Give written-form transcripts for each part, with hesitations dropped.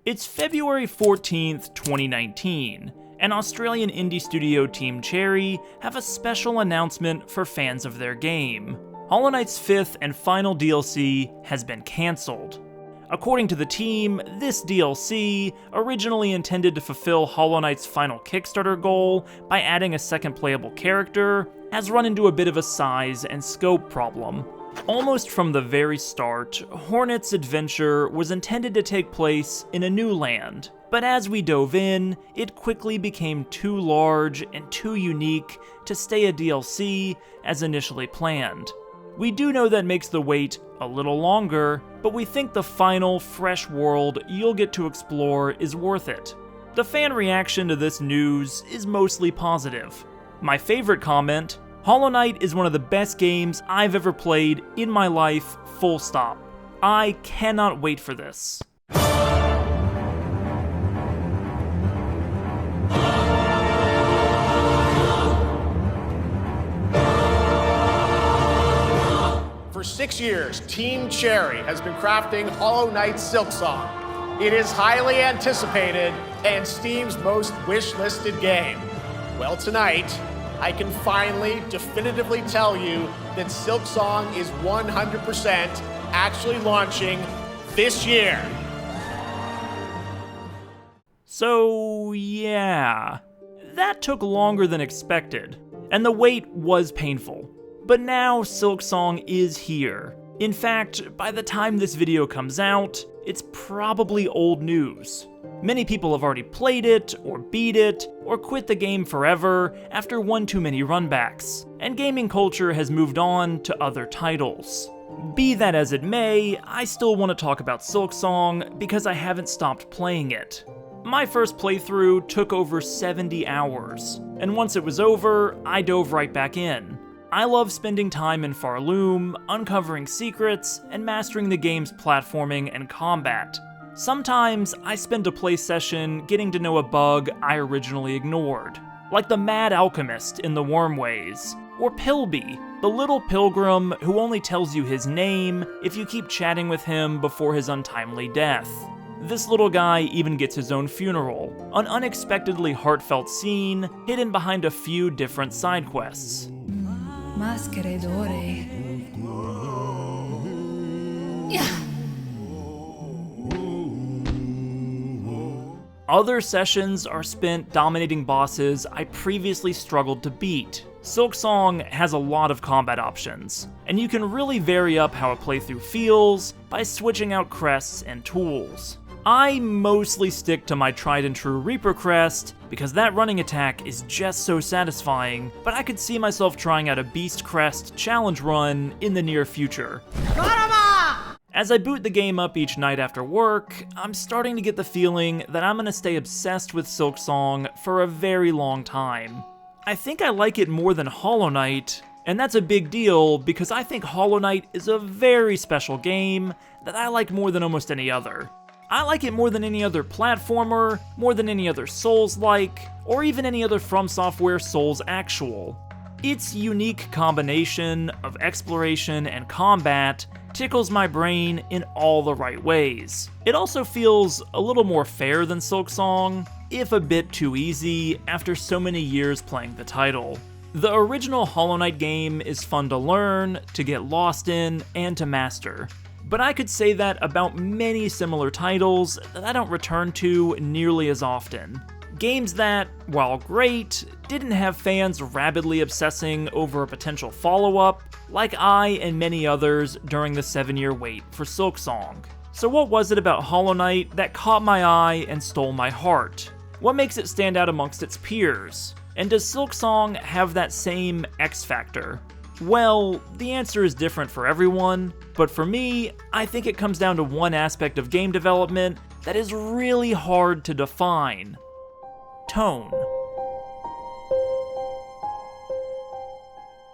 It's February 14th, 2019, and Australian indie studio Team Cherry have a special announcement for fans of their game. Hollow Knight's 5th and final DLC has been cancelled. According to the team, this DLC, originally intended to fulfill Hollow Knight's final Kickstarter goal by adding a second playable character, has run into a bit of a size and scope problem. Almost from the very start, Hornet's adventure was intended to take place in a new land, but as we dove in, it quickly became too large and too unique to stay a DLC as initially planned. We do know that makes the wait a little longer, but we think the final, fresh world you'll get to explore is worth it. The fan reaction to this news is mostly positive. My favorite comment: Hollow Knight is one of the best games I've ever played in my life, full stop. I cannot wait for this. For 6 years, Team Cherry has been crafting Hollow Knight's Silksong. It is highly anticipated and Steam's most wish-listed game. Well, tonight, I can finally definitively tell you that Silksong is 100% actually launching this year. So yeah, that took longer than expected, and the wait was painful. But now Silksong is here. In fact, by the time this video comes out, it's probably old news. Many people have already played it, or beat it, or quit the game forever after one too many runbacks, and gaming culture has moved on to other titles. Be that as it may, I still want to talk about Silksong because I haven't stopped playing it. My first playthrough took over 70 hours, and once it was over, I dove right back in. I love spending time in Farloom, uncovering secrets, and mastering the game's platforming and combat. Sometimes I spend a play session getting to know a bug I originally ignored, like the Mad Alchemist in the Wormways, or Pilby, the little pilgrim who only tells you his name if you keep chatting with him before his untimely death. This little guy even gets his own funeral, an unexpectedly heartfelt scene hidden behind a few different side quests. Maschere d'ore. Yeah. Other sessions are spent dominating bosses I previously struggled to beat. Silksong has a lot of combat options, and you can really vary up how a playthrough feels by switching out crests and tools. I mostly stick to my tried and true Reaper crest because that running attack is just so satisfying, but I could see myself trying out a Beast Crest challenge run in the near future. As I boot the game up each night after work, I'm starting to get the feeling that I'm gonna stay obsessed with Silksong for a very long time. I think I like it more than Hollow Knight, and that's a big deal because I think Hollow Knight is a very special game that I like more than almost any other. I like it more than any other platformer, more than any other Souls-like, or even any other From Software Souls actual. Its unique combination of exploration and combat tickles my brain in all the right ways. It also feels a little more fair than Silksong, if a bit too easy after so many years playing the title. The original Hollow Knight game is fun to learn, to get lost in, and to master. But I could say that about many similar titles that I don't return to nearly as often. Games that, while great, didn't have fans rabidly obsessing over a potential follow-up, like I and many others during the 7-year wait for Silksong. So what was it about Hollow Knight that caught my eye and stole my heart? What makes it stand out amongst its peers? And does Silksong have that same X factor? Well, the answer is different for everyone, but for me, I think it comes down to one aspect of game development that is really hard to define: tone.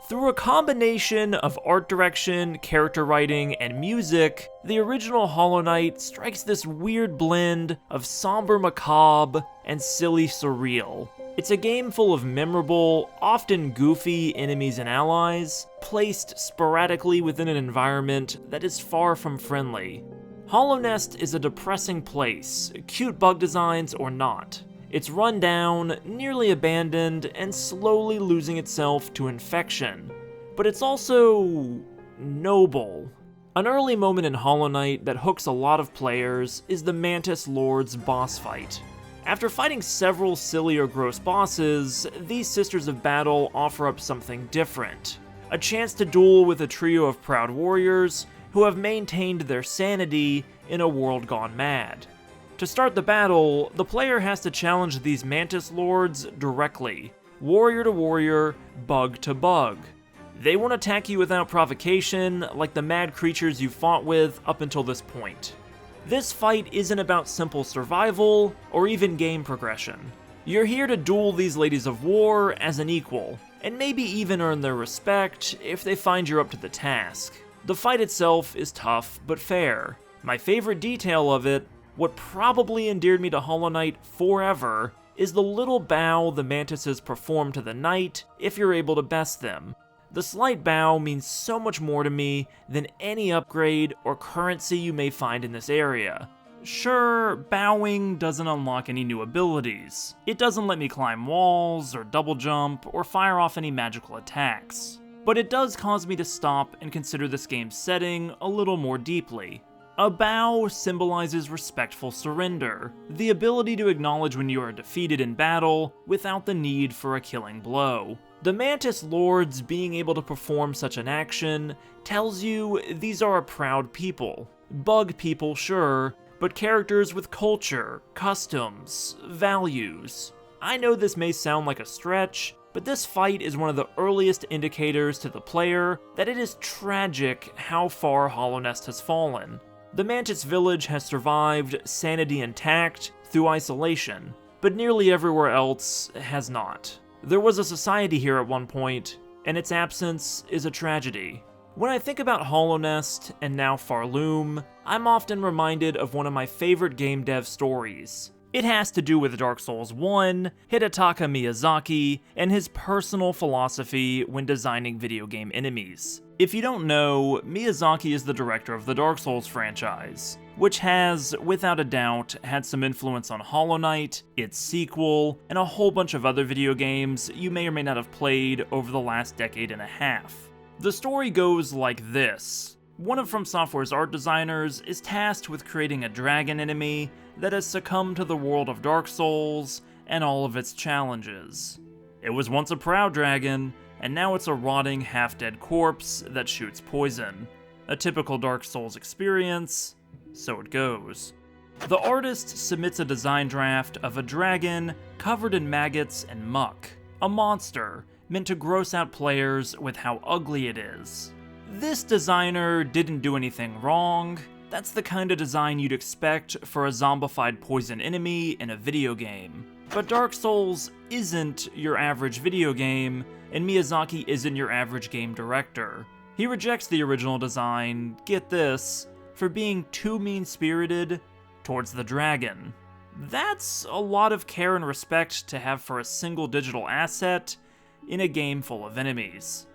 Through a combination of art direction, character writing, and music, the original Hollow Knight strikes this weird blend of somber macabre and silly surreal. It's a game full of memorable, often goofy enemies and allies, placed sporadically within an environment that is far from friendly. Hollow Nest is a depressing place, cute bug designs or not. It's run down, nearly abandoned, and slowly losing itself to infection. But it's also noble. An early moment in Hollow Knight that hooks a lot of players is the Mantis Lord's boss fight. After fighting several silly or gross bosses, these Sisters of Battle offer up something different. A chance to duel with a trio of proud warriors who have maintained their sanity in a world gone mad. To start the battle, the player has to challenge these Mantis Lords directly, warrior to warrior, bug to bug. They won't attack you without provocation, like the mad creatures you fought with up until this point. This fight isn't about simple survival, or even game progression. You're here to duel these ladies of war as an equal, and maybe even earn their respect if they find you're up to the task. The fight itself is tough, but fair. My favorite detail of it, what probably endeared me to Hollow Knight forever, is the little bow the Mantises perform to the knight if you're able to best them. The slight bow means so much more to me than any upgrade or currency you may find in this area. Sure, bowing doesn't unlock any new abilities. It doesn't let me climb walls, or double jump, or fire off any magical attacks. But it does cause me to stop and consider this game's setting a little more deeply. A bow symbolizes respectful surrender, the ability to acknowledge when you are defeated in battle without the need for a killing blow. The Mantis Lords being able to perform such an action tells you these are a proud people. Bug people, sure, but characters with culture, customs, values. I know this may sound like a stretch, but this fight is one of the earliest indicators to the player that it is tragic how far Hollow Nest has fallen. The Mantis village has survived sanity intact through isolation, but nearly everywhere else has not. There was a society here at one point, and its absence is a tragedy. When I think about Hollow Nest, and now Farloom, I'm often reminded of one of my favorite game dev stories. It has to do with Dark Souls 1, Hidetaka Miyazaki, and his personal philosophy when designing video game enemies. If you don't know, Miyazaki is the director of the Dark Souls franchise, which has, without a doubt, had some influence on Hollow Knight, its sequel, and a whole bunch of other video games you may or may not have played over the last decade and a half. The story goes like this. One of From Software's art designers is tasked with creating a dragon enemy that has succumbed to the world of Dark Souls and all of its challenges. It was once a proud dragon, and now it's a rotting, half-dead corpse that shoots poison. A typical Dark Souls experience, so it goes. The artist submits a design draft of a dragon covered in maggots and muck, a monster meant to gross out players with how ugly it is. This designer didn't do anything wrong. That's the kind of design you'd expect for a zombified poison enemy in a video game. But Dark Souls isn't your average video game, and Miyazaki isn't your average game director. He rejects the original design, get this, for being too mean-spirited towards the dragon. That's a lot of care and respect to have for a single digital asset in a game full of enemies.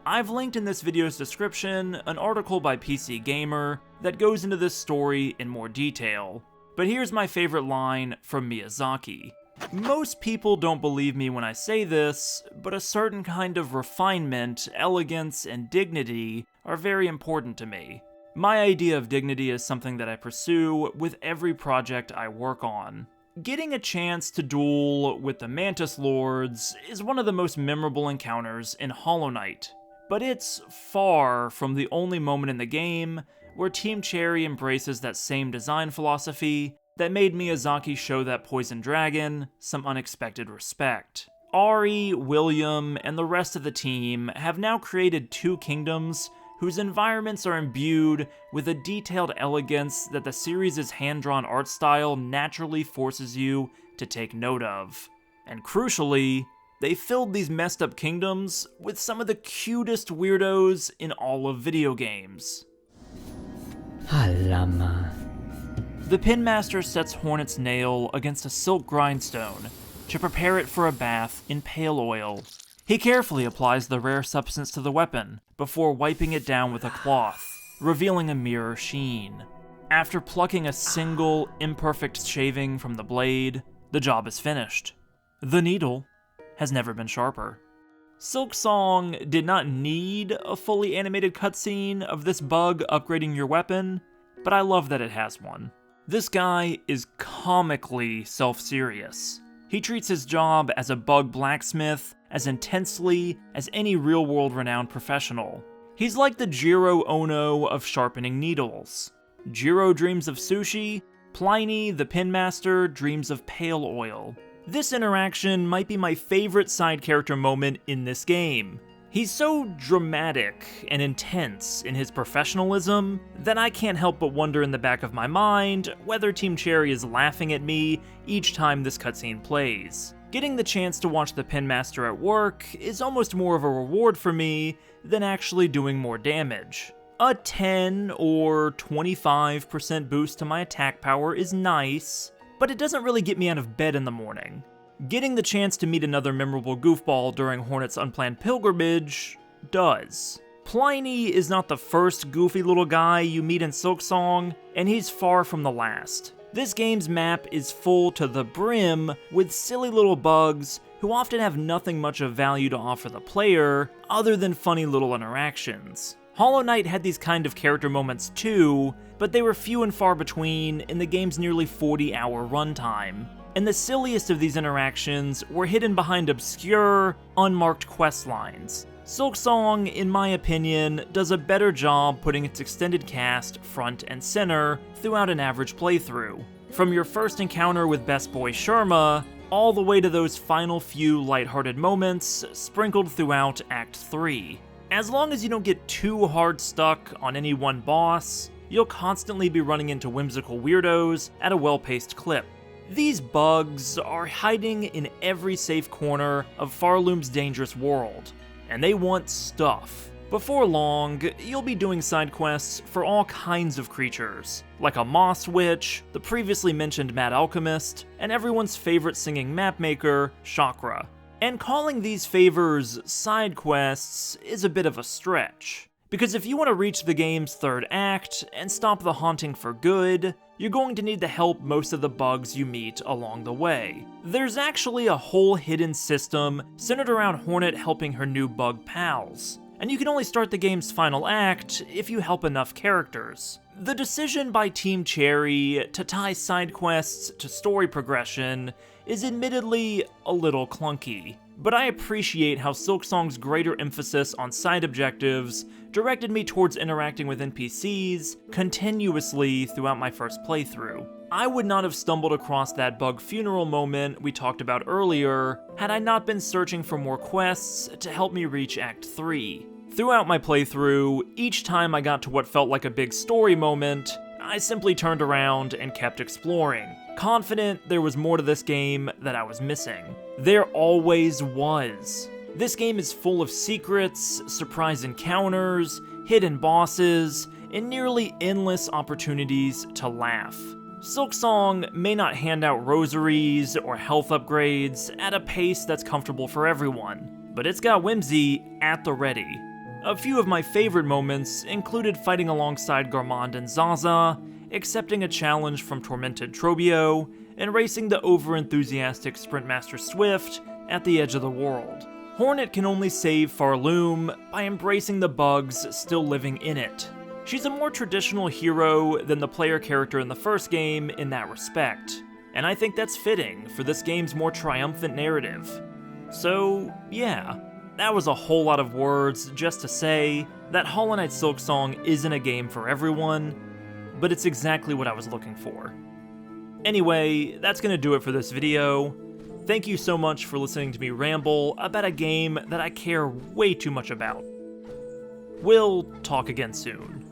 I've linked in this video's description an article by PC Gamer that goes into this story in more detail, but here's my favorite line from Miyazaki. Most people don't believe me when I say this, but a certain kind of refinement, elegance, and dignity are very important to me. My idea of dignity is something that I pursue with every project I work on. Getting a chance to duel with the Mantis Lords is one of the most memorable encounters in Hollow Knight, but it's far from the only moment in the game where Team Cherry embraces that same design philosophy that made Miyazaki show that poison dragon some unexpected respect. Ari, William, and the rest of the team have now created two kingdoms whose environments are imbued with a detailed elegance that the series' hand-drawn art style naturally forces you to take note of. And crucially, they filled these messed up kingdoms with some of the cutest weirdos in all of video games. Alama. The Pinmaster sets Hornet's nail against a silk grindstone to prepare it for a bath in pale oil. He carefully applies the rare substance to the weapon before wiping it down with a cloth, revealing a mirror sheen. After plucking a single imperfect shaving from the blade, the job is finished. The needle has never been sharper. Silksong did not need a fully animated cutscene of this bug upgrading your weapon, but I love that it has one. This guy is comically self-serious. He treats his job as a bug blacksmith as intensely as any real-world renowned professional. He's like the Jiro Ono of sharpening needles. Jiro dreams of sushi, Plinney, the Pinmaster, dreams of pale oil. This interaction might be my favorite side character moment in this game. He's so dramatic and intense in his professionalism that I can't help but wonder in the back of my mind whether Team Cherry is laughing at me each time this cutscene plays. Getting the chance to watch the Pinmaster at work is almost more of a reward for me than actually doing more damage. A 10 or 25% boost to my attack power is nice, but it doesn't really get me out of bed in the morning. Getting the chance to meet another memorable goofball during Hornet's unplanned pilgrimage does. Plinney is not the first goofy little guy you meet in Silksong, and he's far from the last. This game's map is full to the brim with silly little bugs who often have nothing much of value to offer the player other than funny little interactions. Hollow Knight had these kind of character moments too, but they were few and far between in the game's nearly 40-hour runtime. And the silliest of these interactions were hidden behind obscure, unmarked quest lines. Silksong, in my opinion, does a better job putting its extended cast front and center throughout an average playthrough. From your first encounter with Best Boy Sharma, all the way to those final few lighthearted moments sprinkled throughout Act 3. As long as you don't get too hard stuck on any one boss, you'll constantly be running into whimsical weirdos at a well-paced clip. These bugs are hiding in every safe corner of Farloom's dangerous world, and they want stuff. Before long, you'll be doing side quests for all kinds of creatures, like a moss witch, the previously mentioned mad alchemist, and everyone's favorite singing mapmaker, Chakra. And calling these favors side quests is a bit of a stretch, because if you want to reach the game's third act and stop the haunting for good, you're going to need to help most of the bugs you meet along the way. There's actually a whole hidden system centered around Hornet helping her new bug pals, and you can only start the game's final act if you help enough characters. The decision by Team Cherry to tie side quests to story progression is admittedly a little clunky, but I appreciate how Silksong's greater emphasis on side objectives directed me towards interacting with NPCs continuously throughout my first playthrough. I would not have stumbled across that bug funeral moment we talked about earlier had I not been searching for more quests to help me reach Act 3. Throughout my playthrough, each time I got to what felt like a big story moment, I simply turned around and kept exploring, confident there was more to this game that I was missing. There always was. This game is full of secrets, surprise encounters, hidden bosses, and nearly endless opportunities to laugh. Silksong may not hand out rosaries or health upgrades at a pace that's comfortable for everyone, but it's got whimsy at the ready. A few of my favorite moments included fighting alongside Garmond and Zaza, accepting a challenge from tormented Trobio, and racing the over-enthusiastic Sprintmaster Swift at the edge of the world. Hornet can only save Farloom by embracing the bugs still living in it. She's a more traditional hero than the player character in the first game in that respect, and I think that's fitting for this game's more triumphant narrative. So, yeah. That was a whole lot of words just to say that Hollow Knight Silksong isn't a game for everyone, but it's exactly what I was looking for. Anyway, that's gonna do it for this video. Thank you so much for listening to me ramble about a game that I care way too much about. We'll talk again soon.